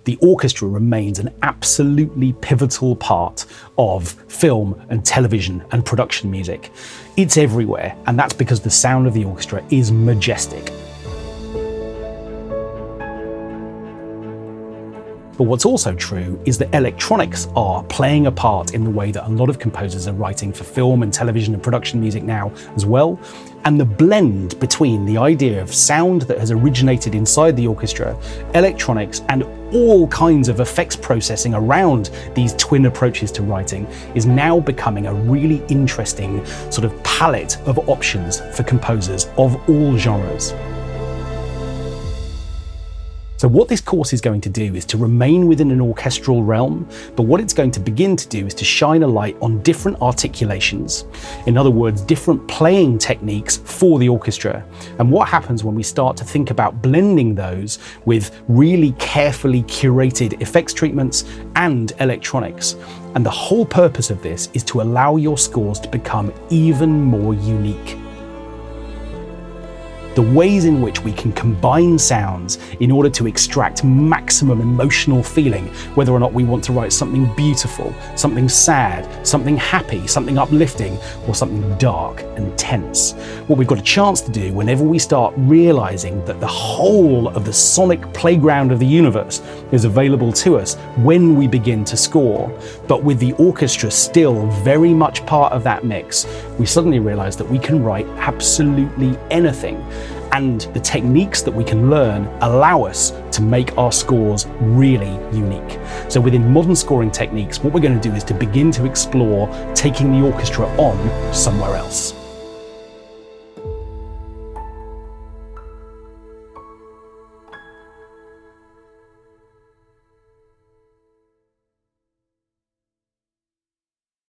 the orchestra remains an absolutely pivotal part of film and television and production music. It's everywhere, and that's because the sound of the orchestra is majestic. But what's also true is that electronics are playing a part in the way that a lot of composers are writing for film and television and production music now as well. And the blend between the idea of sound that has originated inside the orchestra, electronics, and all kinds of effects processing around these twin approaches to writing is now becoming a really interesting sort of palette of options for composers of all genres. So what this course is going to do is to remain within an orchestral realm, but what it's going to begin to do is to shine a light on different articulations, in other words, different playing techniques for the orchestra, and what happens when we start to think about blending those with really carefully curated effects treatments and electronics. And the whole purpose of this is to allow your scores to become even more unique. The ways in which we can combine sounds in order to extract maximum emotional feeling, whether or not we want to write something beautiful, something sad, something happy, something uplifting, or something dark and tense. What we've got a chance to do whenever we start realizing that the whole of the sonic playground of the universe is available to us when we begin to score, but with the orchestra still very much part of that mix, we suddenly realize that we can write absolutely anything. And the techniques that we can learn allow us to make our scores really unique. So within modern scoring techniques, what we're going to do is to begin to explore taking the orchestra on somewhere else.